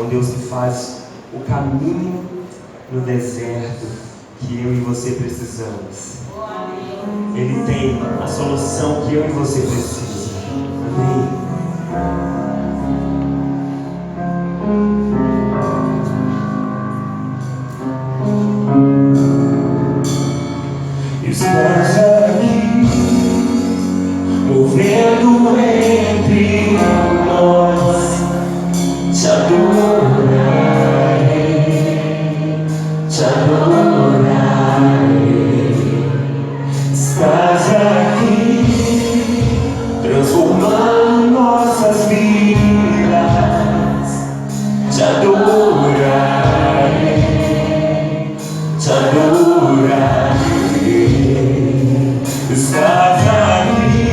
Deus que faz o caminho no deserto que eu e você precisamos. Ele tem a solução que eu e você precisamos. Amém? Estás aqui, movendo entre nós, te adorarei, te adorarei. Estás aqui, transformando nossas vidas, te adorarei, te adorarei. Estás aqui,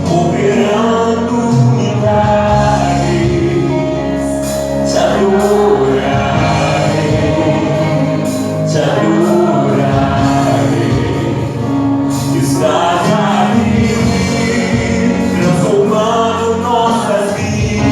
operando milagres, te adorarei, te adorarei. Estás aqui, transformando nossas vidas,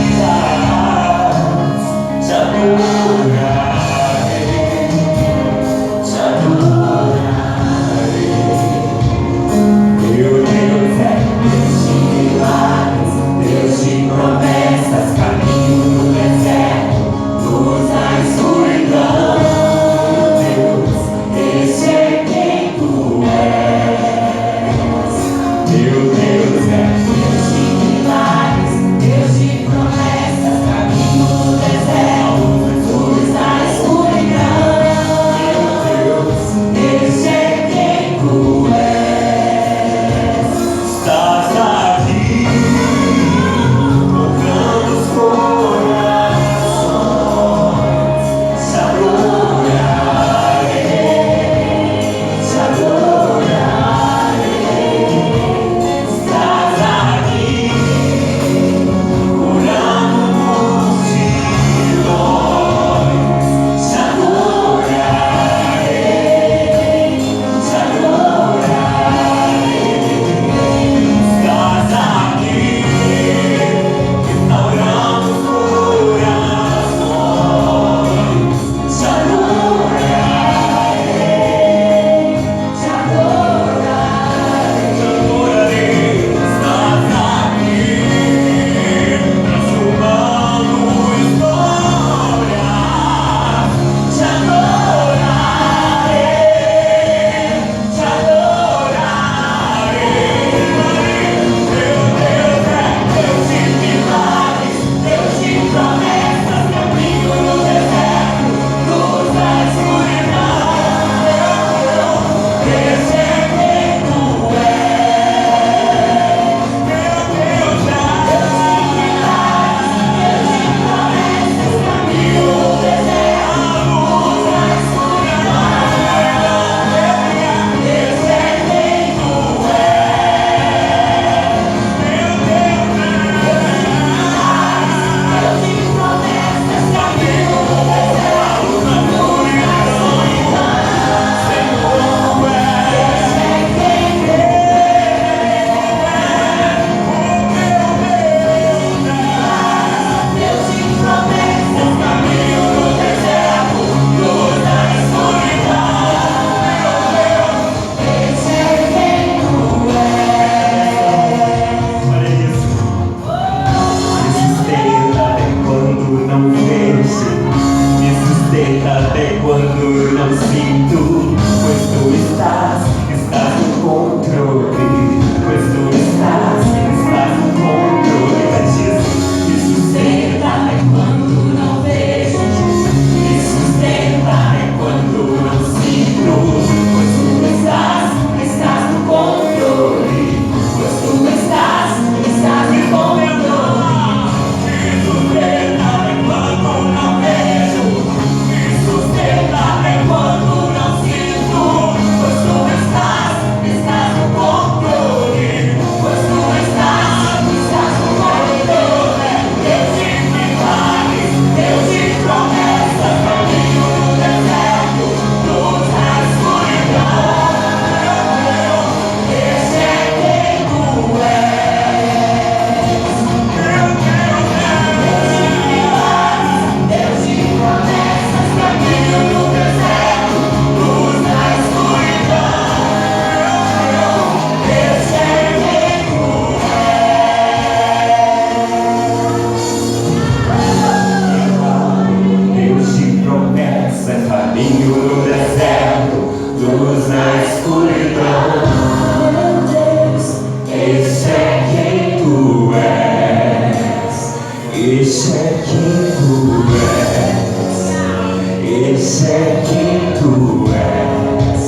Esse é quem tu és.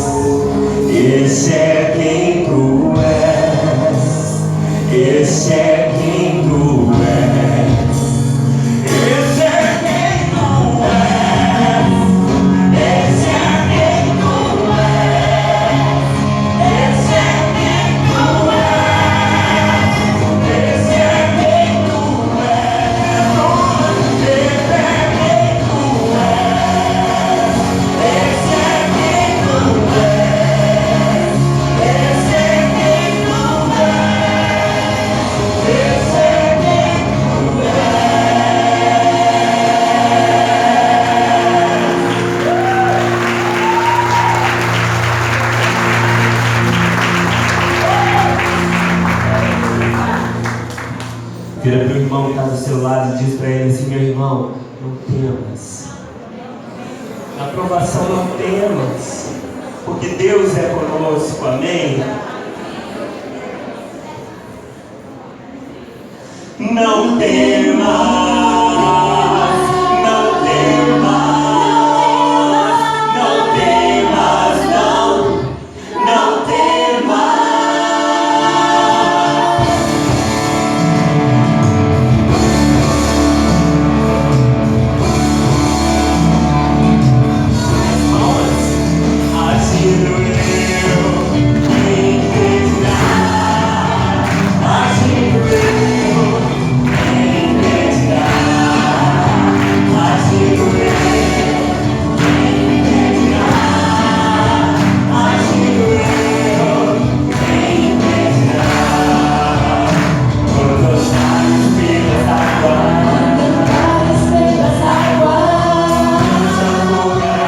Esse é quem tu és. Esse é quem tu és. Esse é quem tu és. Esse é quem tu és. Esse é quem tu és. Esse é quem tu és. Esse é quem tu és. Esse é quem tu és. Esse é quem tu és. Esse é quem tu és. Vira para o irmão que está do seu lado e diz para ele assim: meu irmão, não temas. Na provação não temas, porque Deus é conosco, amém? Não temas, não temas, não temas, não temas. Agindo eu, quem impedirá? Agindo eu, quem impedirá? Agindo eu, quem impedirá? Agindo eu, quem impedirá? Quando andares pelas águas, não te afogará.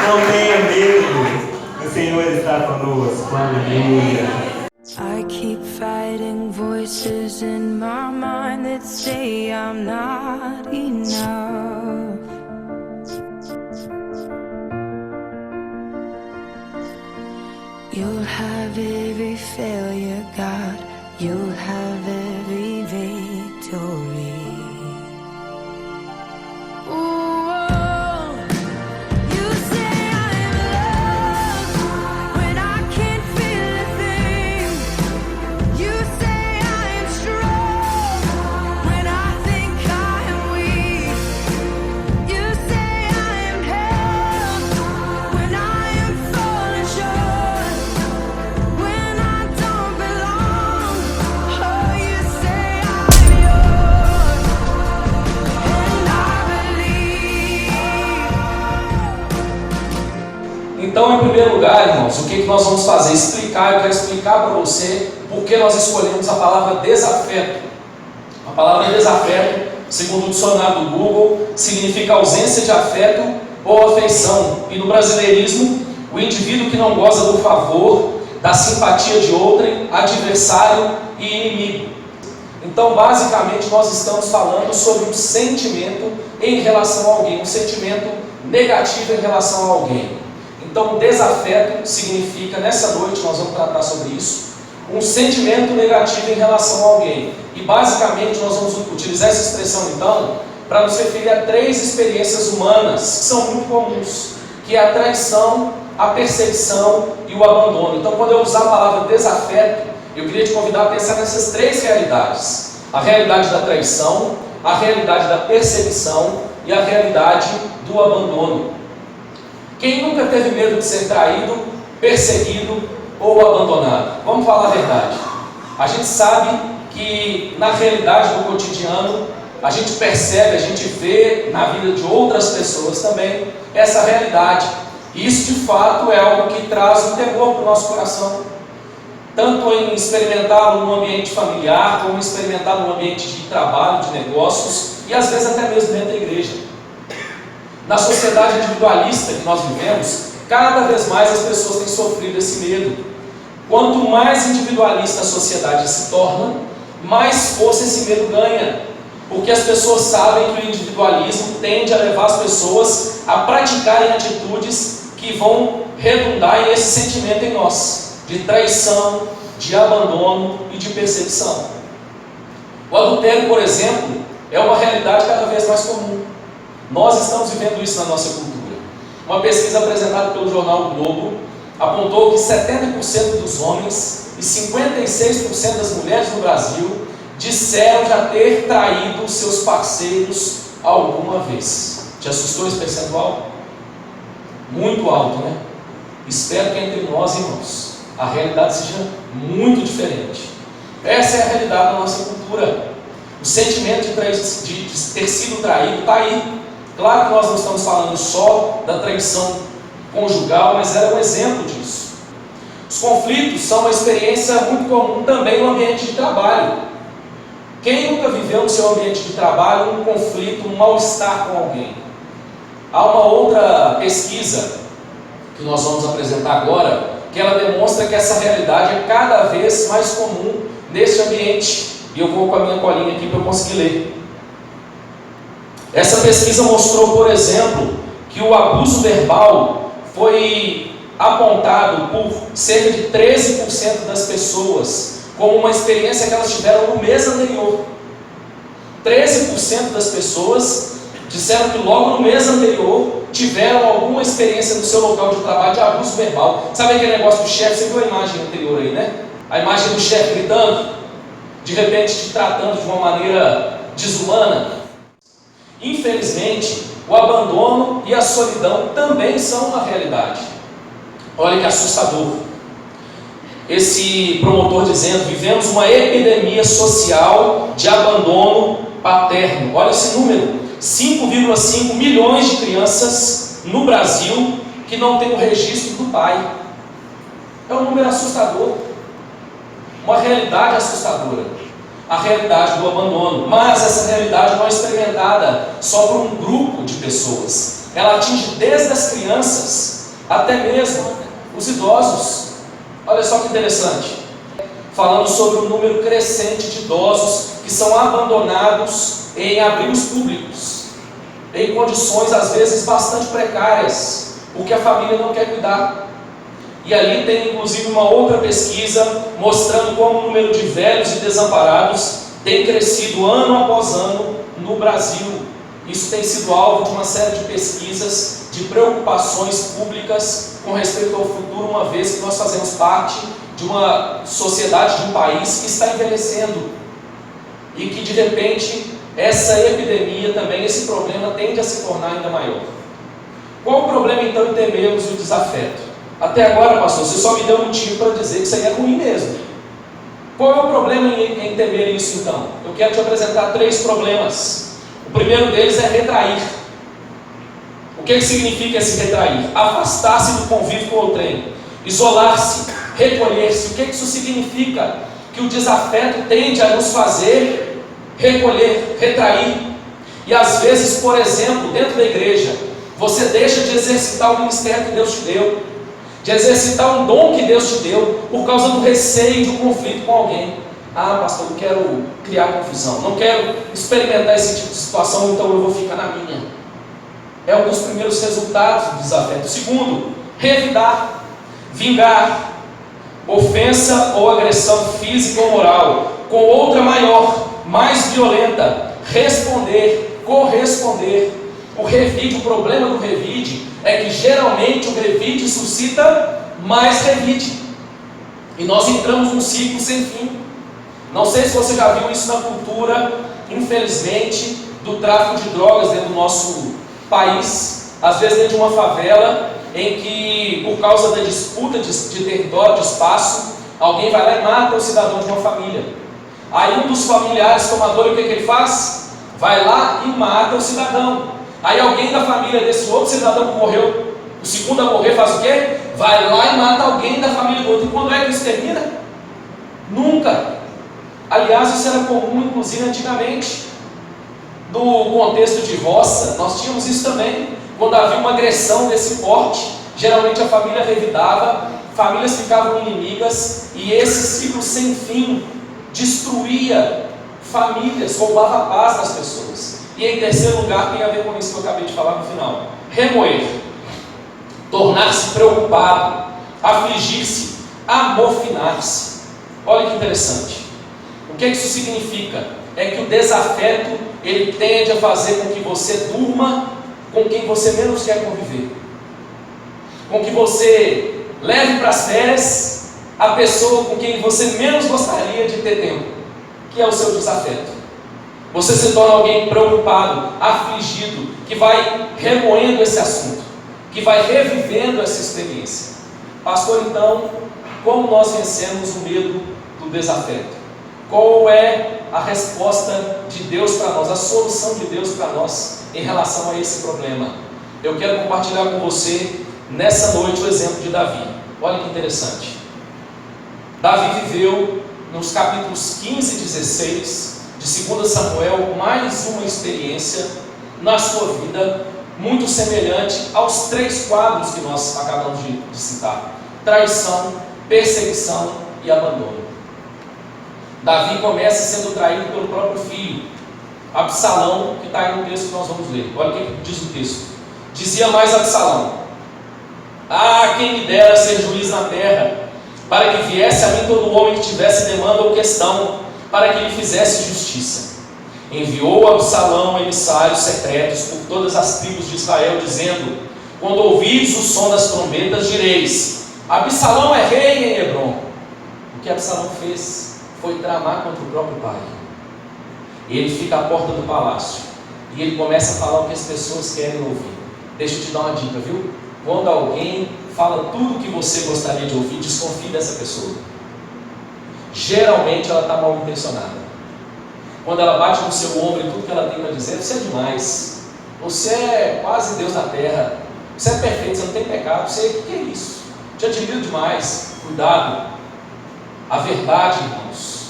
Não tenha medo, o Senhor está conosco, aleluia. I keep fighting voices in my mind that say I'm not enough. You'll have every failure, God. You'll have every victory. primeiro lugar, irmãos, o que nós vamos fazer? Explicar, eu quero explicar para você por que nós escolhemos a palavra desafeto. A palavra desafeto, segundo o dicionário do Google, significa ausência de afeto ou afeição. E no brasileirismo, o indivíduo que não goza do favor, da simpatia de outrem, adversário e inimigo. Então, basicamente, nós estamos falando sobre um sentimento em relação a alguém, um sentimento negativo em relação a alguém. Então, desafeto significa, nessa noite nós vamos tratar sobre isso, um sentimento negativo em relação a alguém. E basicamente nós vamos utilizar essa expressão então para nos referir a 3 experiências humanas que são muito comuns, que é a traição, a perseguição e o abandono. Então, quando eu usar a palavra desafeto, eu queria te convidar a pensar nessas 3 realidades: a realidade da traição, a realidade da perseguição e a realidade do abandono. Quem nunca teve medo de ser traído, perseguido ou abandonado? Vamos falar a verdade. A gente sabe que na realidade do cotidiano, a gente percebe, a gente vê na vida de outras pessoas também essa realidade. E isso de fato é algo que traz um temor para o nosso coração, tanto em experimentá-lo no ambiente familiar, como experimentá-lo no ambiente de trabalho, de negócios e às vezes até mesmo dentro da igreja. Na sociedade individualista que nós vivemos, cada vez mais as pessoas têm sofrido esse medo. Quanto mais individualista a sociedade se torna, mais força esse medo ganha. Porque as pessoas sabem que o individualismo tende a levar as pessoas a praticarem atitudes que vão redundar nesse sentimento em nós, de traição, de abandono e de perseguição. O adultério, por exemplo, é uma realidade cada vez mais comum. Nós estamos vivendo isso na nossa cultura. Uma pesquisa apresentada pelo jornal O Globo apontou que 70% dos homens e 56% das mulheres no Brasil disseram já ter traído seus parceiros alguma vez. Te assustou esse percentual? Muito alto, né? Espero que entre nós, irmãos, a realidade seja muito diferente. Essa é a realidade da nossa cultura. O sentimento de ter sido traído está aí. Claro que nós não estamos falando só da traição conjugal, mas era um exemplo disso. Os conflitos são uma experiência muito comum também no ambiente de trabalho. Quem nunca viveu no seu ambiente de trabalho um conflito, um mal-estar com alguém? Há uma outra pesquisa que nós vamos apresentar agora, que ela demonstra que essa realidade é cada vez mais comum nesse ambiente. E eu vou com a minha colinha aqui para eu conseguir ler. Essa pesquisa mostrou, por exemplo, que o abuso verbal foi apontado por cerca de 13% das pessoas como uma experiência que elas tiveram no mês anterior. 13% das pessoas disseram que logo no mês anterior tiveram alguma experiência no seu local de trabalho de abuso verbal. Sabe aquele negócio do chefe? Você viu a imagem anterior aí, né? A imagem do chefe gritando, de repente te tratando de uma maneira desumana. Infelizmente, o abandono e a solidão também são uma realidade. Olha que assustador. Esse promotor dizendo: vivemos uma epidemia social de abandono paterno. Olha esse número: 5,5 milhões de crianças no Brasil que não têm o registro do pai. É um número assustador. Uma realidade assustadora. A realidade do abandono. Mas essa realidade não é experimentada só por um grupo de pessoas. Ela atinge desde as crianças até mesmo os idosos. Olha só que interessante. Falando sobre o número crescente de idosos que são abandonados em abrigos públicos, em condições às vezes bastante precárias, porque a família não quer cuidar. E ali tem inclusive uma outra pesquisa mostrando como o número de velhos e desamparados tem crescido ano após ano no Brasil. Isso tem sido alvo de uma série de pesquisas, de preocupações públicas com respeito ao futuro, uma vez que nós fazemos parte de uma sociedade, de um país que está envelhecendo e que de repente essa epidemia também, esse problema tende a se tornar ainda maior. Qual o problema então em temermos o desafeto? Até agora, pastor, você só me deu um motivo para dizer que isso aí é ruim mesmo. Qual é o problema em temer isso então? Eu quero te apresentar 3 problemas. O primeiro deles é retrair. O que significa esse retrair? Afastar-se do convívio com o outrem, isolar-se, recolher-se. O que isso significa? Que o desafeto tende a nos fazer recolher, retrair. E às vezes, por exemplo, dentro da igreja, você deixa de exercitar o ministério que Deus te deu, de exercitar um dom que Deus te deu, por causa do receio do conflito com alguém. Ah, pastor, eu quero criar confusão, não quero experimentar esse tipo de situação, então eu vou ficar na minha. É um dos primeiros resultados do desafeto. Segundo, revidar, vingar, ofensa ou agressão física ou moral, com outra maior, mais violenta, responder, corresponder. O revide, o problema do revide é que geralmente o revide suscita mais revide, e nós entramos num ciclo sem fim. Não sei se você já viu isso na cultura, infelizmente, do tráfico de drogas dentro do nosso país, às vezes dentro de uma favela, em que por causa da disputa de território, de espaço, alguém vai lá e mata o cidadão de uma família. Aí um dos familiares tomadores, o que ele faz? Vai lá e mata o cidadão. Aí alguém da família desse outro cidadão que morreu, o segundo a morrer, faz o quê? Vai lá e mata alguém da família do outro. E quando é que isso termina? Nunca. Aliás, isso era comum, inclusive, antigamente. No contexto de roça, nós tínhamos isso também. Quando havia uma agressão desse porte, geralmente a família revidava, famílias ficavam inimigas, e esse ciclo sem fim destruía famílias, roubava a paz das pessoas. E em terceiro lugar, tem a ver com isso que eu acabei de falar no final: remoer, tornar-se preocupado, afligir-se, amofinar-se. Olha que interessante. O que isso significa? É que o desafeto, ele tende a fazer com que você durma com quem você menos quer conviver, com que você leve para as férias a pessoa com quem você menos gostaria de ter tempo, que é o seu desafeto. Você se torna alguém preocupado, afligido, que vai remoendo esse assunto, que vai revivendo essa experiência. Pastor, então, como nós vencemos o medo do desafeto? Qual é a resposta de Deus para nós, a solução de Deus para nós em relação a esse problema? Eu quero compartilhar com você nessa noite o exemplo de Davi. Olha que interessante. Davi viveu nos capítulos 15 e 16 de 2 Samuel mais uma experiência na sua vida muito semelhante aos 3 quadros que nós acabamos de citar: traição, perseguição e abandono. Davi começa sendo traído pelo próprio filho, Absalão, que está aí no texto que nós vamos ler. Olha o que diz o texto. Dizia mais Absalão: ah, quem me dera ser juiz na terra, para que viesse a mim todo homem que tivesse demanda ou questão, para que lhe fizesse justiça. Enviou Absalão emissários secretos por todas as tribos de Israel, dizendo: quando ouvirdes o som das trombetas, direis: Absalão é rei em Hebrom. O que Absalão fez foi tramar contra o próprio pai. Ele fica à porta do palácio e ele começa a falar o que as pessoas querem ouvir. Deixa eu te dar uma dica, viu? Quando alguém fala tudo o que você gostaria de ouvir, desconfie dessa pessoa. Geralmente ela está mal intencionada. Quando ela bate no seu ombro e tudo que ela tem para dizer: você é demais, você é quase Deus na terra, você é perfeito, você não tem pecado, você, o que é isso? Te admiro demais. Cuidado. A verdade, irmãos,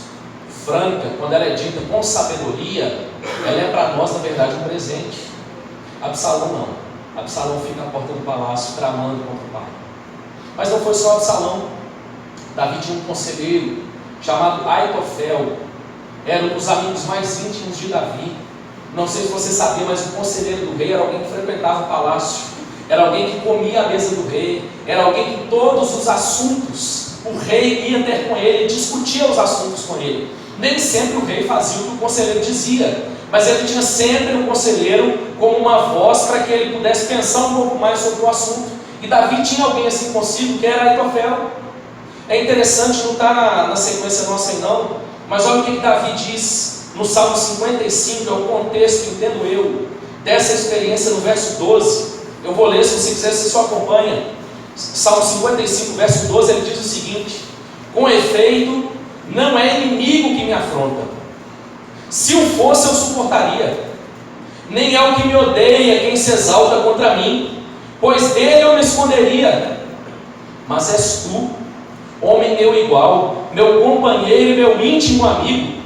franca, quando ela é dita com sabedoria, ela é para nós, na verdade, um presente. Absalão não. Absalão fica na porta do palácio tramando contra o pai. Mas não foi só Absalão. Davi tinha um conselheiro chamado Aitofel. Era um dos amigos mais íntimos de Davi. Não sei se você sabia, mas o conselheiro do rei era alguém que frequentava o palácio, era alguém que comia a mesa do rei, era alguém que todos os assuntos o rei ia ter com ele, discutia os assuntos com ele. Nem sempre o rei fazia o que o conselheiro dizia, mas ele tinha sempre o conselheiro como uma voz para que ele pudesse pensar um pouco mais sobre o assunto. E Davi tinha alguém assim consigo, que era Aitofel. É interessante, não está na sequência nossa aí não, mas olha o que Davi diz no Salmo 55, é o contexto, entendo eu, dessa experiência no verso 12. Eu vou ler, se você quiser, você só acompanha. Salmo 55, verso 12, ele diz o seguinte: com efeito, não é inimigo que me afronta. Se o fosse, eu suportaria. nem é o que me odeia quem se exalta contra mim, pois dele eu me esconderia. Mas és tu, homem meu igual, meu companheiro e meu íntimo amigo.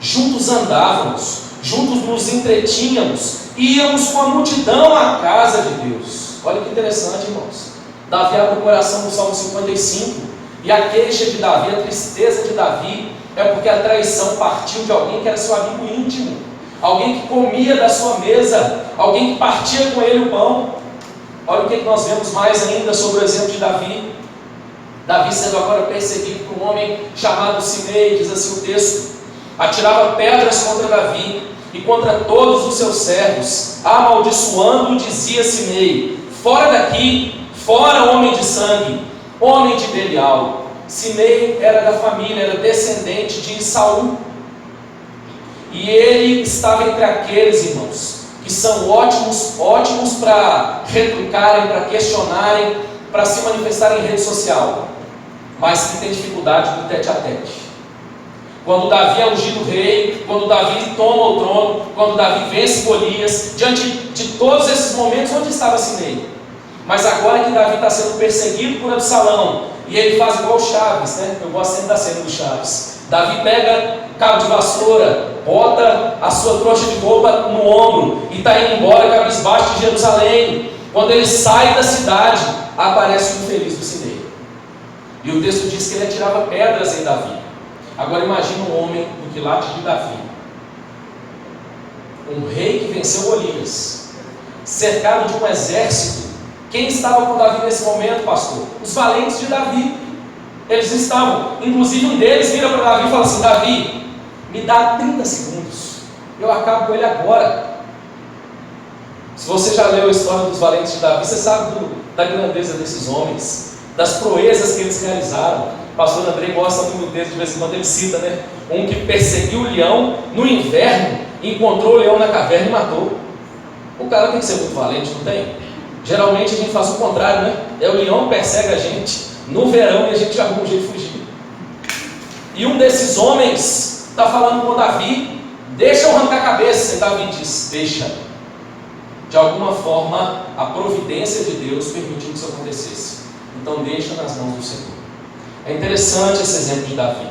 Juntos andávamos, juntos nos entretínhamos, íamos com a multidão à casa de Deus. Olha que interessante, irmãos. Davi abre o coração no Salmo 55, e a queixa de Davi, a tristeza de Davi, é porque a traição partiu de alguém que era seu amigo íntimo, alguém que comia da sua mesa, alguém que partia com ele o pão. Olha o que nós vemos mais ainda sobre o exemplo de Davi. Davi sendo agora perseguido por um homem chamado Simei, diz assim o texto: atirava pedras contra Davi e contra todos os seus servos, amaldiçoando, dizia Simei: fora daqui, fora homem de sangue, homem de Belial. Simei era da família, era descendente de Saul, e ele estava entre aqueles, irmãos, que são ótimos para retrucarem, para questionarem, para se manifestarem em rede social, mas que tem dificuldade no tete a tete. Quando Davi é ungido rei, quando Davi toma o trono, quando Davi vence Golias, diante de todos esses momentos, onde estava Simei? Mas agora que Davi está sendo perseguido por Absalão, e ele faz igual Chaves, né? Eu gosto sempre da cena do Chaves. Davi pega cabo de vassoura, bota a sua trouxa de roupa no ombro e está indo embora cabisbaixo de Jerusalém. Quando ele sai da cidade, aparece o infeliz do Simei. E o texto diz que ele atirava pedras em Davi. Agora imagina um homem do quilate de Davi, um rei que venceu Golias, cercado de um exército. Quem estava com Davi nesse momento, pastor? Os valentes de Davi. Eles estavam, inclusive um deles vira para Davi e fala assim: Davi, me dá 30 segundos, eu acabo com ele agora. Se você já leu a história dos valentes de Davi, você sabe da grandeza desses homens, das proezas que eles realizaram. O pastor Andrei gosta muito desse, de vez em quando ele cita, né? Um que perseguiu o leão no inverno, encontrou o leão na caverna e matou. O cara tem que ser muito valente, não tem? Geralmente a gente faz o contrário, né? É o leão que persegue a gente no verão e a gente arruma um jeito de fugir. E um desses homens está falando com Davi: deixa eu arrancar a cabeça. E Davi diz: deixa. De alguma forma a providência de Deus permitiu que isso acontecesse. Então deixa nas mãos do Senhor. É interessante esse exemplo de Davi.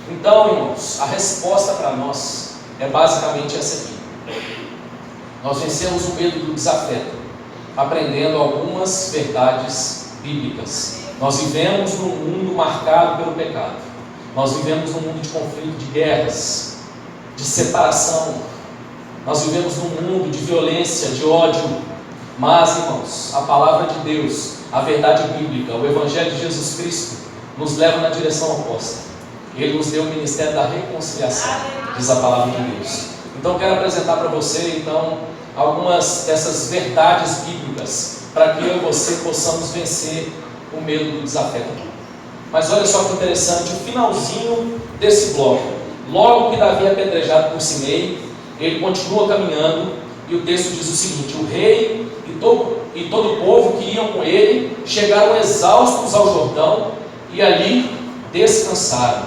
Então, irmãos, a resposta para nós é basicamente essa aqui. Nós vencemos o medo do desafeto aprendendo algumas verdades bíblicas. Nós vivemos num mundo marcado pelo pecado. Nós vivemos num mundo de conflito, de guerras, de separação. Nós vivemos num mundo de violência, de ódio. Mas, irmãos, a palavra de Deus, a verdade bíblica, o Evangelho de Jesus Cristo, nos leva na direção oposta. Ele nos deu o ministério da reconciliação, diz a palavra de Deus. Então, eu quero apresentar para você, algumas dessas verdades bíblicas, para que eu e você possamos vencer o medo do desafeto. Mas olha só que interessante, o finalzinho desse bloco. Logo que Davi é apedrejado por Simei, ele continua caminhando, e o texto diz o seguinte: o rei e todo o povo que iam com ele chegaram exaustos ao Jordão e ali descansaram.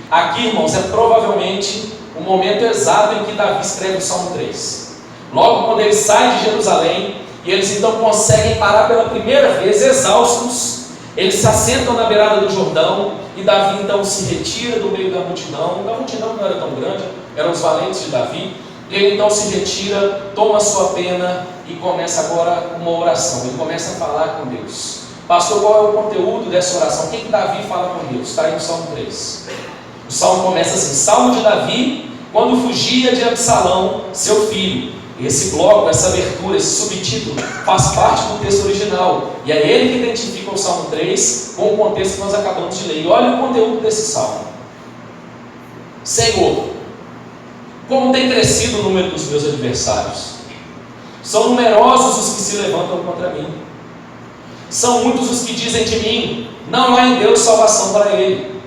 Aqui, irmãos, é provavelmente o momento exato em que Davi escreve o Salmo 3. Logo quando ele sai de Jerusalém, e eles então conseguem parar pela primeira vez, exaustos, eles se assentam na beirada do Jordão, e Davi então se retira do meio da multidão não era tão grande, eram os valentes de Davi. Ele então se retira, toma sua pena e começa agora uma oração. Ele começa a falar com Deus. Pastor, qual é o conteúdo dessa oração? O que Davi fala com Deus? Está aí no Salmo 3. O Salmo começa assim: Salmo de Davi, quando fugia de Absalão, seu filho. Esse bloco, essa abertura, esse subtítulo, faz parte do texto original. E é ele que identifica o Salmo 3 com o contexto que nós acabamos de ler. E olha o conteúdo desse salmo: Senhor, como tem crescido o número dos meus adversários. São numerosos os que se levantam contra mim. São muitos os que dizem de mim: não há em Deus salvação para ele.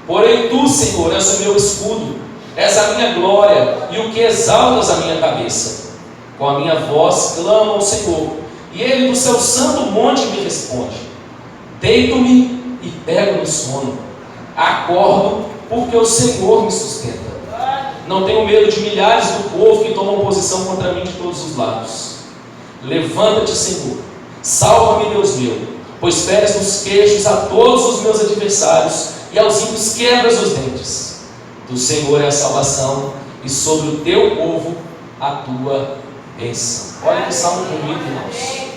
Porém tu, Senhor, és o meu escudo, és a minha glória e o que exaltas a minha cabeça. Com a minha voz clamo ao Senhor, e ele do seu santo monte me responde. Deito-me e pego no sono. Acordo porque o Senhor me sustenta. Não tenho medo de milhares do povo que tomam posição contra mim de todos os lados. Levanta-te, Senhor, salva-me, Deus meu, pois feres nos queixos a todos os meus adversários e aos ímpios quebras os dentes. Do Senhor é a salvação e sobre o teu povo a tua bênção. Olha que salmo bonito, irmãos.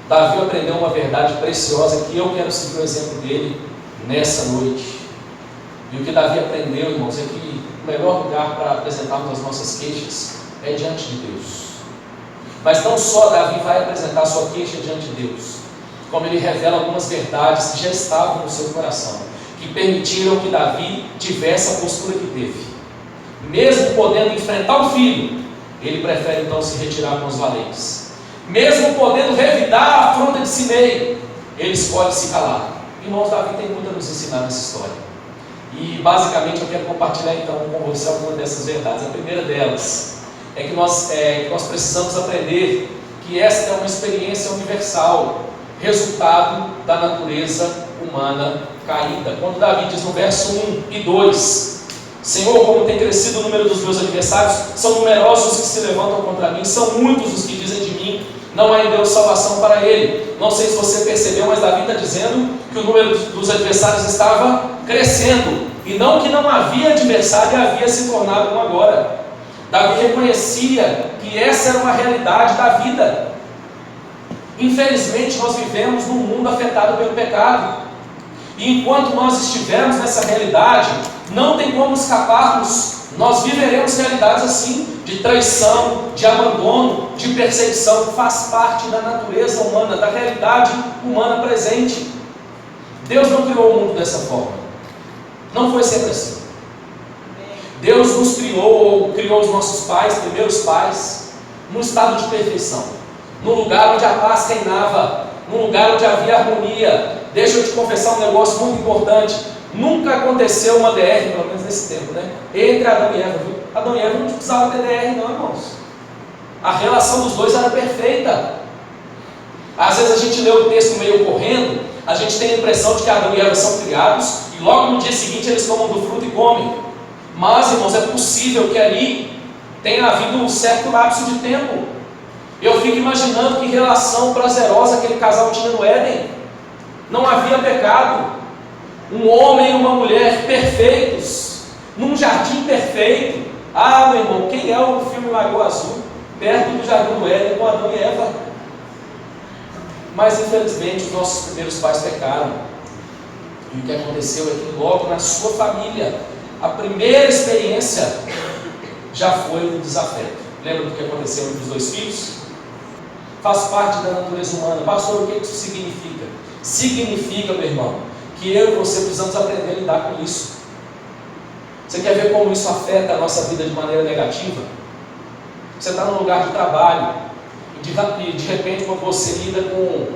Davi aprendeu uma verdade preciosa que eu quero seguir o exemplo dele nessa noite. E o que Davi aprendeu, irmãos, é que o melhor lugar para apresentarmos as nossas queixas é diante de Deus. Mas não só Davi vai apresentar sua queixa diante de Deus, como ele revela algumas verdades que já estavam no seu coração, que permitiram que Davi tivesse a postura que teve. Mesmo podendo enfrentar o filho, ele prefere então se retirar com os valentes. Mesmo podendo revidar a afronta de Simei, ele escolhe se calar. Irmãos, Davi tem muito a nos ensinar nessa história. E basicamente eu quero compartilhar então com você algumas dessas verdades. A primeira delas é que nós precisamos aprender que esta é uma experiência universal, resultado da natureza humana caída. Quando Davi diz no verso 1 e 2: Senhor, como tem crescido o número dos meus adversários, são numerosos os que se levantam contra mim, são muitos os que dizem de mim, não há em Deus salvação para ele. Não sei se você percebeu, mas Davi está dizendo que o número dos adversários estava crescendo, e não que não havia adversário e havia se tornado um agora. Davi reconhecia que essa era uma realidade da vida. Infelizmente nós vivemos num mundo afetado pelo pecado, e enquanto nós estivermos nessa realidade, não tem como escaparmos. Nós viveremos realidades assim, de traição, de abandono, de perseguição. Faz parte da natureza humana, da realidade humana presente. Deus não criou o mundo dessa forma. Não foi sempre assim. Deus nos criou, ou criou os nossos pais, primeiros pais, num estado de perfeição, num lugar onde a paz reinava, num lugar onde havia harmonia. Deixa eu te confessar um negócio muito importante. Nunca aconteceu uma DR, pelo menos nesse tempo, né? Entre Adão e Eva, viu? Adão e Eva não precisavam ter DR, não, irmãos. A relação dos dois era perfeita. Às vezes a gente lê o texto meio correndo, a gente tem a impressão de que Adão e Eva são criados e logo no dia seguinte eles tomam do fruto e comem. Mas, irmãos, é possível que ali tenha havido um certo lapso de tempo. Eu fico imaginando que relação prazerosa aquele casal tinha no Éden. Não havia pecado. Um homem e uma mulher perfeitos, num jardim perfeito. Ah, meu irmão, quem é o filme Lagoa Azul? Perto do jardim do Éden, com Adão e Eva. Mas infelizmente os nossos primeiros pais pecaram. E o que aconteceu é que logo na sua família, a primeira experiência já foi um desafeto. Lembra do que aconteceu entre os dois filhos? Faz parte da natureza humana. Pastor, o que isso significa? Significa, meu irmão, que eu e você precisamos aprender a lidar com isso. Você quer ver como isso afeta a nossa vida de maneira negativa? Você está num lugar de trabalho e de repente quando você lida com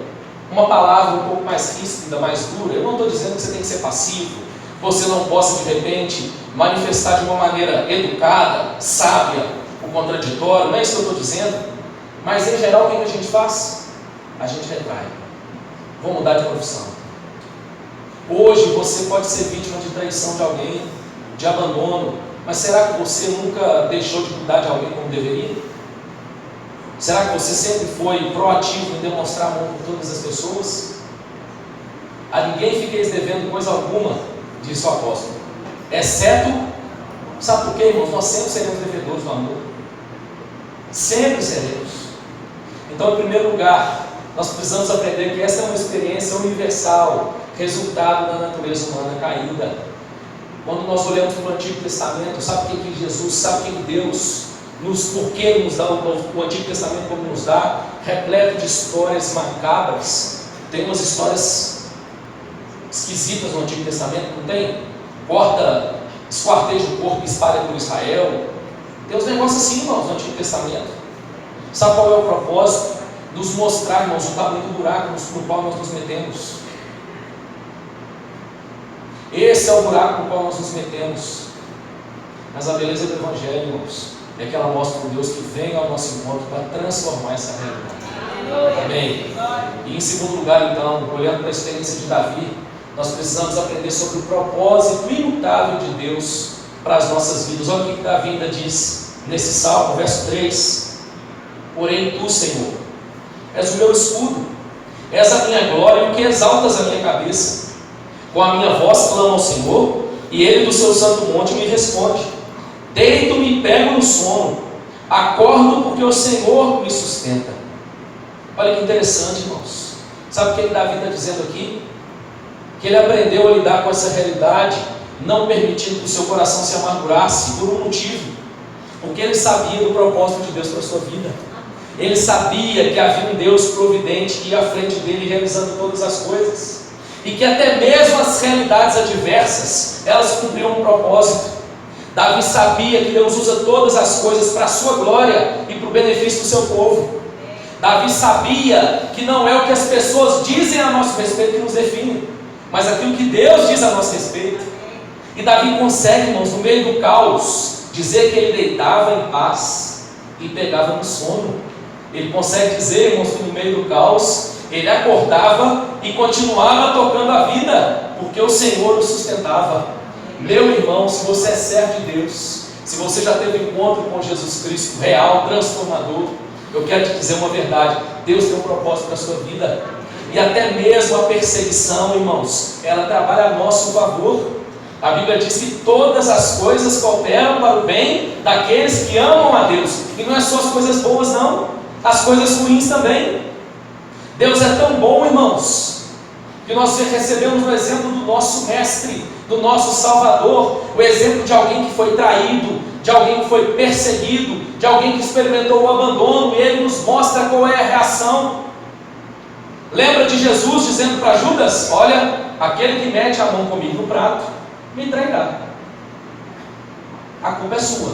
uma palavra um pouco mais ríspida, mais dura, eu não estou dizendo que você tem que ser passivo, você não possa de repente manifestar de uma maneira educada, sábia, o contraditório, não é isso que eu estou dizendo, mas em geral o que a gente faz? A gente retrai. Vou mudar de profissão. Hoje você pode ser vítima de traição de alguém, de abandono, mas será que você nunca deixou de cuidar de alguém como deveria? Será que você sempre foi proativo em demonstrar amor por todas as pessoas? A ninguém fiqueis devendo coisa alguma, disse o apóstolo, exceto, sabe por quê, irmãos? Nós sempre seremos devedores do amor. Sempre seremos. Então, em primeiro lugar, nós precisamos aprender que essa é uma experiência universal, resultado da natureza humana caída. Quando nós olhamos para o Antigo Testamento, sabe o que Jesus, sabe o que Deus por que nos dá o Antigo Testamento como nos dá? Repleto de histórias macabras. Tem umas histórias esquisitas no Antigo Testamento, não tem? Esquarteja o corpo e espalha por Israel. Tem uns negócios assim, irmãos, no Antigo Testamento. Sabe qual é o propósito? Nos mostrar, irmãos, o tamanho do buraco no qual nós nos metemos. Esse é o buraco no qual nós nos metemos. Mas a beleza do Evangelho, irmãos, é que ela mostra um Deus que vem ao nosso encontro para transformar essa realidade. Amém? E em segundo lugar, então, olhando para a experiência de Davi, nós precisamos aprender sobre o propósito imutável de Deus para as nossas vidas. Olha o que Davi ainda diz nesse salmo, verso 3: porém tu, Senhor, és o meu escudo, és a minha glória e o que exaltas a minha cabeça. Com a minha voz clamo ao Senhor, e Ele do seu santo monte me responde. Deito-me e pego no sono, acordo porque o Senhor me sustenta. Olha que interessante, irmãos. Sabe o que Davi está dizendo aqui? Que ele aprendeu a lidar com essa realidade, não permitindo que o seu coração se amargurasse por um motivo, porque ele sabia do propósito de Deus para a sua vida. Ele sabia que havia um Deus providente que ia à frente dele realizando todas as coisas, e que até mesmo as realidades adversas, elas cumpriam um propósito. Davi sabia que Deus usa todas as coisas para a sua glória e para o benefício do seu povo. Davi sabia que não é o que as pessoas dizem a nosso respeito que nos define, mas aquilo que Deus diz a nosso respeito. E Davi consegue, irmãos, no meio do caos, dizer que ele deitava em paz e pegava no sono. Ele consegue dizer, irmãos, que no meio do caos ele acordava e continuava tocando a vida, porque o Senhor o sustentava. Meu irmão, se você é servo de Deus, se você já teve encontro com Jesus Cristo real, transformador, eu quero te dizer uma verdade: Deus tem um propósito para a sua vida. E até mesmo a perseguição, irmãos, ela trabalha a nosso favor. A Bíblia diz que todas as coisas cooperam para o bem daqueles que amam a Deus. E não é só as coisas boas não, as coisas ruins também. Deus é tão bom, irmãos, que nós recebemos o exemplo do nosso mestre, do nosso Salvador, o exemplo de alguém que foi traído, de alguém que foi perseguido, de alguém que experimentou o abandono, e ele nos mostra qual é a reação. Lembra de Jesus dizendo para Judas: olha, aquele que mete a mão comigo no prato me trairá. A culpa é sua,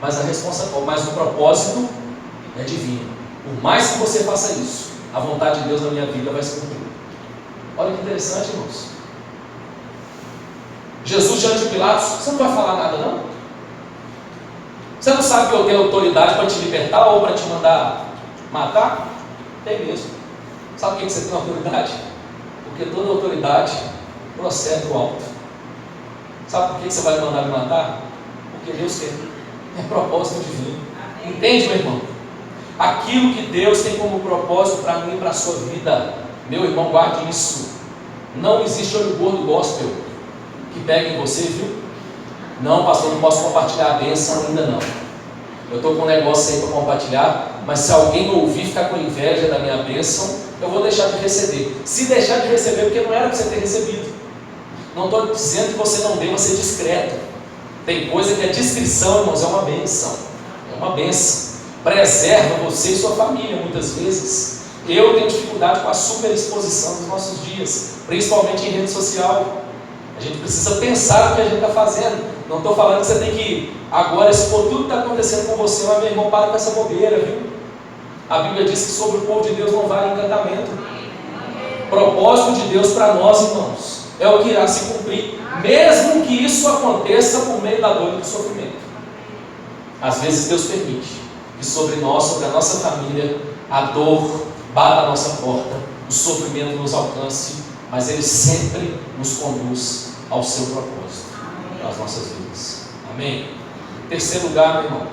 mas o propósito é divino. Por mais que você faça isso, a vontade de Deus na minha vida vai se cumprir. Olha que interessante, irmãos. Jesus diante de Pilatos: você não vai falar nada não? Você não sabe que eu tenho autoridade para te libertar ou para te mandar matar? Tem mesmo. Sabe por que você tem autoridade? Porque toda autoridade procede do alto. Sabe por que você vai mandar me matar? Porque Deus quer. É propósito divino. Entende, meu irmão? Aquilo que Deus tem como propósito para mim e para a sua vida, meu irmão, guarde isso. Não existe olho gordo gospel que pegue em você, viu? Não, pastor, não posso compartilhar a bênção ainda não. Eu estou com um negócio aí para compartilhar, mas se alguém ouvir ficar com inveja da minha bênção, eu vou deixar de receber. Se deixar de receber, porque não era para você ter recebido. Não estou dizendo que você não deva ser discreto. Tem coisa que a discrição, irmãos, é uma bênção. É uma bênção. Preserva você e sua família, muitas vezes. Eu tenho dificuldade com a superexposição dos nossos dias, principalmente em rede social. A gente precisa pensar no que a gente está fazendo. Não estou falando que você tem que agora expor tudo que está acontecendo com você, mas meu irmão, para com essa bobeira, viu? A Bíblia diz que sobre o povo de Deus não vale encantamento. Propósito de Deus para nós, irmãos, é o que irá se cumprir, mesmo que isso aconteça por meio da dor e do sofrimento. Às vezes Deus permite que sobre nós, sobre a nossa família, a dor bata a nossa porta, o sofrimento nos alcance, mas Ele sempre nos conduz ao seu propósito nas nossas vidas. Amém? Em terceiro lugar, meu irmão,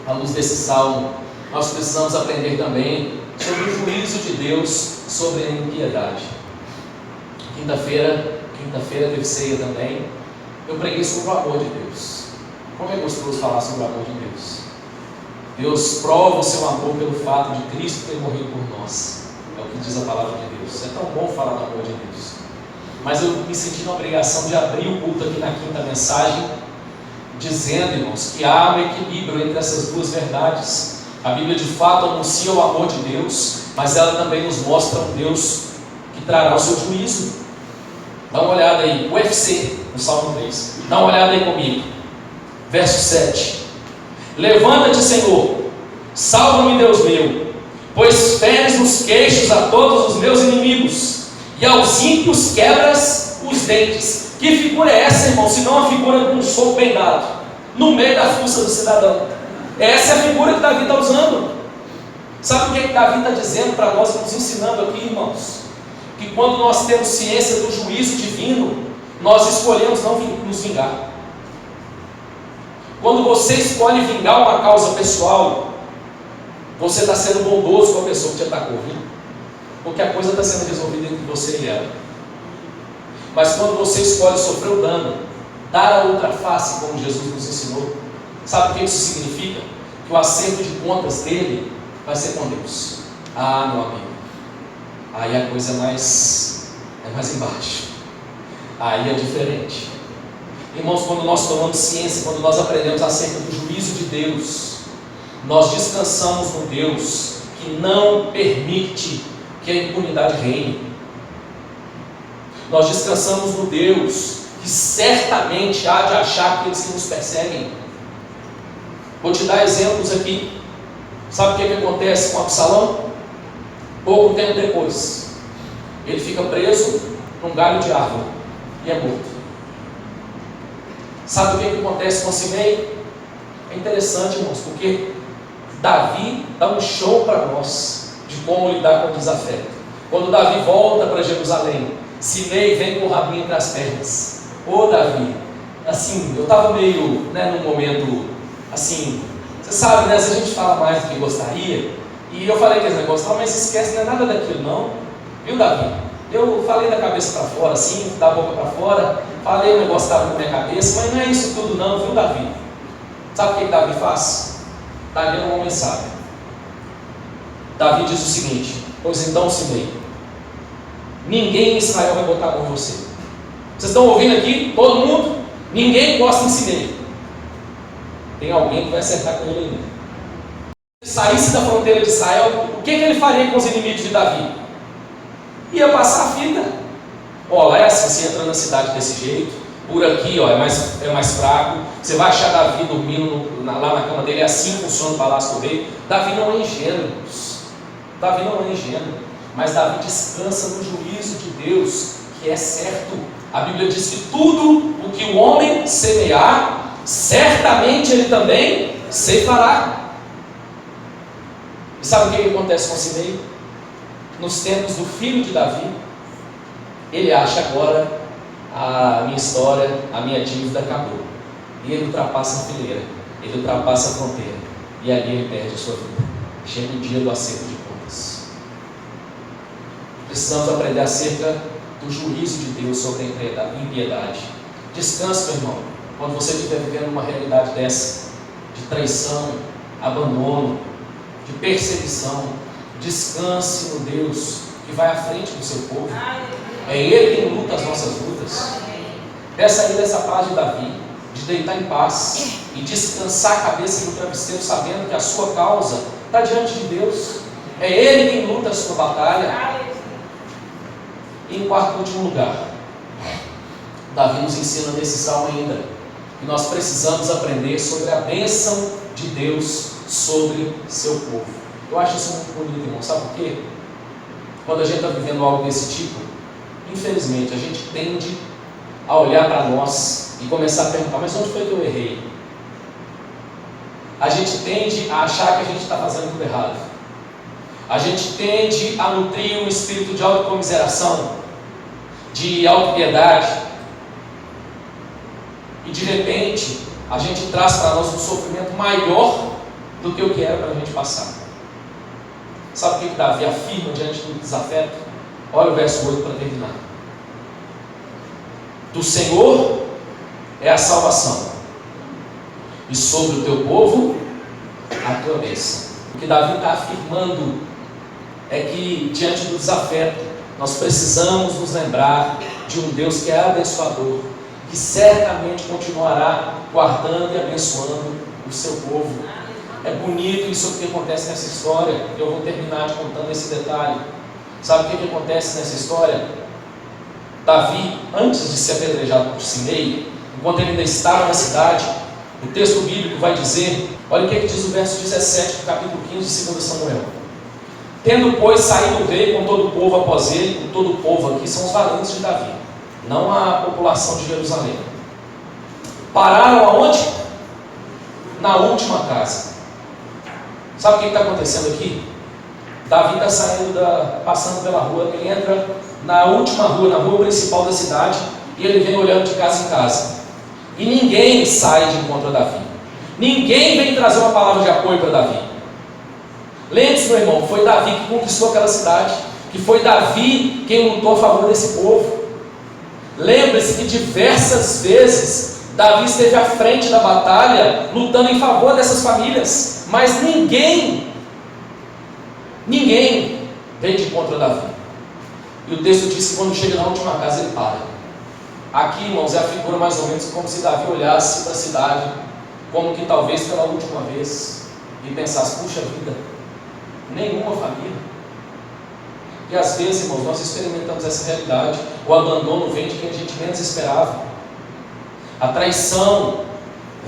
à luz desse salmo, nós precisamos aprender também sobre o juízo de Deus sobre a impiedade. Quinta-feira teve ceia também. Eu preguei sobre o amor de Deus. Como é gostoso falar sobre o amor de Deus. Deus prova o seu amor pelo fato de Cristo ter morrido por nós. É o que diz a palavra de Deus. É tão bom falar do amor de Deus. Mas eu me senti na obrigação de abrir o culto aqui na quinta mensagem, dizendo, irmãos, que há um equilíbrio entre essas duas verdades. A Bíblia de fato anuncia o amor de Deus, mas ela também nos mostra um Deus que trará o seu juízo. Dá uma olhada aí, UFC, no Salmo 3. Dá uma olhada aí comigo. Verso 7. Levanta-te, Senhor, salva-me, Deus meu, pois feres nos queixos a todos os meus inimigos, e aos ímpios quebras os dentes. Que figura é essa, irmão? Se não a figura de um soco bem dado, no meio da fuça do cidadão. Essa é a figura que Davi está usando. Sabe o que Davi está dizendo para nós, nos ensinando aqui, irmãos? Que quando nós temos ciência do juízo divino, nós escolhemos não nos vingar. Quando você escolhe vingar uma causa pessoal, você está sendo bondoso com a pessoa que te atacou, viu? Porque a coisa está sendo resolvida entre você e ela. Mas quando você escolhe sofrer o dano, dar a outra face, como Jesus nos ensinou, sabe o que isso significa? Que o acerto de contas dele vai ser com Deus. Ah, meu amigo, aí a coisa é mais embaixo, aí é diferente. Irmãos, quando nós tomamos ciência, quando nós aprendemos acerca do juízo de Deus, nós descansamos no Deus que não permite que a impunidade reine. Nós descansamos no Deus que certamente há de achar aqueles que nos perseguem. Vou te dar exemplos aqui. Sabe o que acontece com Absalão? Pouco tempo depois, ele fica preso num galho de árvore e é morto. Sabe o que acontece com Simei? É interessante, irmãos, porque Davi dá um show para nós de como lidar com o desafeto. Quando Davi volta para Jerusalém, Simei vem com o rabinho entre as pernas. Ô Davi, assim, eu estava meio, num momento, assim, você sabe, se a gente fala mais do que gostaria, e eu falei que esse negócio, não, mas esquece, não é nada daquilo não, viu Davi? Eu falei da cabeça para fora, assim, da boca para fora, falei o negócio que estava na minha cabeça, mas não é isso tudo não, viu Davi? Sabe o que Davi faz? Davi é um homem sábio. Davi diz o seguinte: pois então, Simei, ninguém em Israel vai botar a mão em você. Vocês estão ouvindo aqui? Todo mundo? Ninguém gosta em Simei. Tem alguém que vai acertar com ele ainda. Se saísse da fronteira de Israel, o que ele faria com os inimigos de Davi? Ia passar a fita. Lá é assim, você entra na cidade desse jeito, por aqui é mais fraco, você vai achar Davi dormindo lá na cama dele, é assim que funciona o palácio do rei. Davi não é ingênuo, Davi não é ingênuo, mas Davi descansa no juízo de Deus, que é certo. A Bíblia diz que tudo o que o homem semear, certamente ele também ceifará. E sabe o que acontece com Simei? Nos tempos do filho de Davi, ele acha agora a minha história, a minha dívida acabou. E ele ultrapassa a fileira, ele ultrapassa a fronteira, e ali ele perde a sua vida. Chega o dia do acerto de contas. Precisamos aprender acerca do juízo de Deus sobre a impiedade. Descanse, meu irmão, quando você estiver vivendo uma realidade dessa, de traição, abandono, de perseguição. Descanse no Deus que vai à frente do seu povo. É Ele quem luta as nossas lutas. Peça a Ele essa paz de Davi, de deitar em paz e descansar a cabeça no travesseiro, sabendo que a sua causa está diante de Deus. É Ele quem luta a sua batalha. E em quarto e último lugar, Davi nos ensina nesse salmo ainda que nós precisamos aprender sobre a bênção de Deus sobre seu povo. Eu acho isso muito bonito, irmão. Sabe por quê? Quando a gente está vivendo algo desse tipo, infelizmente, a gente tende a olhar para nós e começar a perguntar: mas onde foi que eu errei? A gente tende a achar que a gente está fazendo tudo errado. A gente tende a nutrir um espírito de autocomiseração, de autopiedade, e de repente a gente traz para nós um sofrimento maior do que o que era para a gente passar. Sabe o que Davi afirma diante do desafeto? Olha o verso 8 para terminar. Do Senhor é a salvação, e sobre o teu povo a tua bênção. O que Davi está afirmando é que diante do desafeto nós precisamos nos lembrar de um Deus que é abençoador, que certamente continuará guardando e abençoando o seu povo. É bonito isso que acontece nessa história. Eu vou terminar te contando esse detalhe. Sabe o que acontece nessa história? Davi, antes de ser apedrejado por Simei, enquanto ele ainda estava na cidade, o texto bíblico vai dizer, olha o que diz o verso 17 do capítulo 15 de 2 Samuel. Tendo, pois, saído o rei com todo o povo após ele, com todo o povo aqui são os valentes de Davi, não a população de Jerusalém. Pararam aonde? Na última casa. Sabe o que está acontecendo aqui? Davi está passando pela rua, ele entra na última rua, na rua principal da cidade, e ele vem olhando de casa em casa. E ninguém sai de encontro a Davi. Ninguém vem trazer uma palavra de apoio para Davi. Lembre-se, meu irmão, foi Davi que conquistou aquela cidade, que foi Davi quem lutou a favor desse povo. Lembre-se que diversas vezes Davi esteve à frente da batalha, lutando em favor dessas famílias, mas ninguém vem de encontro a Davi. E o texto diz que quando chega na última casa ele para. Aqui, irmãos, é a figura mais ou menos como se Davi olhasse para a cidade, como que talvez pela última vez, e pensasse: puxa vida, nenhuma família. E às vezes, irmãos, nós experimentamos essa realidade. O abandono vem de quem a gente menos esperava. A traição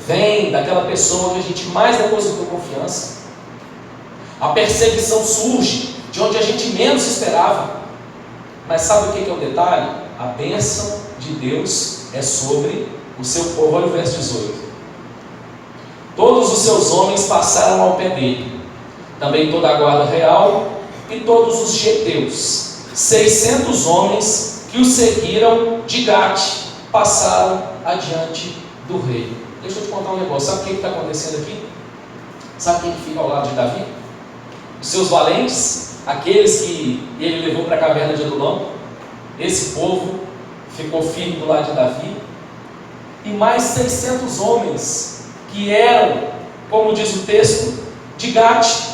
vem daquela pessoa que a gente mais depositou confiança. A perseguição surge de onde a gente menos esperava. Mas sabe o que é o detalhe? A bênção de Deus é sobre o seu povo. Olha o verso 18. Todos os seus homens passaram ao pé dele, também toda a guarda real e todos os geteus. 600 homens que o seguiram de Gate passaram adiante do rei. Deixa eu te contar um negócio. Sabe o que está acontecendo aqui? Sabe quem fica ao lado de Davi? Os seus valentes, aqueles que ele levou para a caverna de Adulão. Esse povo ficou firme do lado de Davi. E mais 600 homens que eram, como diz o texto, de Gate.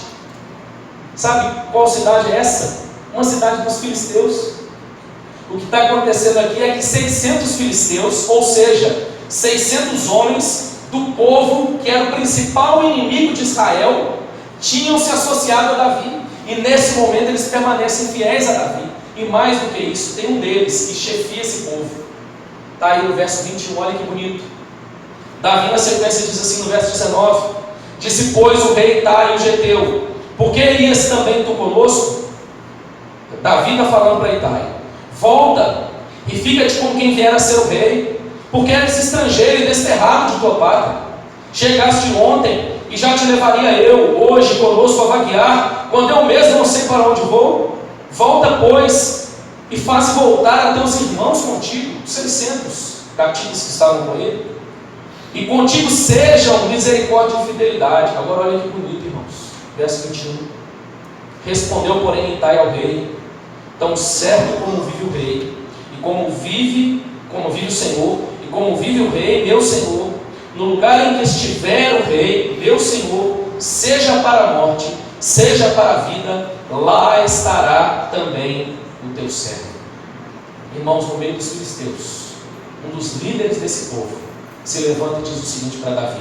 Sabe qual cidade é essa? Uma cidade dos filisteus. O que está acontecendo aqui é que 600 filisteus, ou seja, 600 homens do povo que era o principal inimigo de Israel, tinham se associado a Davi. E nesse momento eles permanecem fiéis a Davi. E mais do que isso, tem um deles que chefia esse povo. Está aí no verso 21, olha que bonito. Davi na sequência diz assim no verso 19: disse, pois, o rei Itai o geteu: por que irias também tu conosco? Davi está falando para Itai: volta e fica-te com quem vier a ser o rei, porque eres estrangeiro e desterrado de tua pátria. Chegaste ontem e já te levaria eu hoje conosco a vaguear, quando eu mesmo não sei para onde vou. Volta, pois, e faz voltar a teus irmãos contigo, os 600 gatilhos que estavam com ele, e contigo sejam misericórdia e fidelidade. Agora olha que bonito, irmãos, verso 21. Respondeu, porém, Itai ao rei: tão certo como vive o rei, e como vive o Senhor, e como vive o rei, meu Senhor, no lugar em que estiver o rei, meu Senhor, seja para a morte, seja para a vida, lá estará também o teu servo. Irmãos, no meio dos filisteus, um dos líderes desse povo se levanta e diz o seguinte para Davi: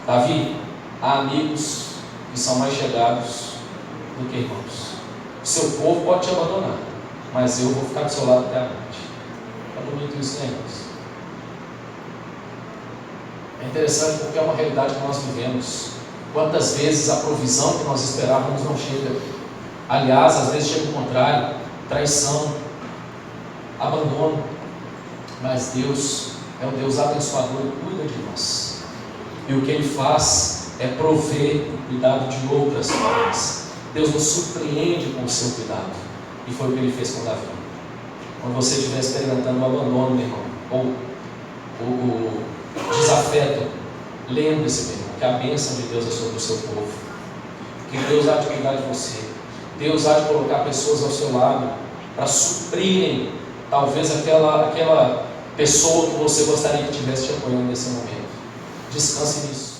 Davi, há amigos que são mais chegados do que irmãos. O seu povo pode te abandonar, mas eu vou ficar do seu lado até a morte. É bonito isso, né, irmãos? É interessante porque é uma realidade que nós vivemos. Quantas vezes a provisão que nós esperávamos não chega? Aliás, às vezes chega o contrário: traição, abandono. Mas Deus é um Deus abençoador e cuida de nós. E o que Ele faz é prover o cuidado de outras formas. Deus nos surpreende com o seu cuidado. E foi o que Ele fez com Davi. Quando você estiver experimentando o abandono, meu irmão, ou o desafeto, lembre-se, meu irmão, que a bênção de Deus é sobre o seu povo. Que Deus há de cuidar de você. Deus há de colocar pessoas ao seu lado para suprirem talvez aquela pessoa que você gostaria que estivesse te apoiando nesse momento. Descanse nisso.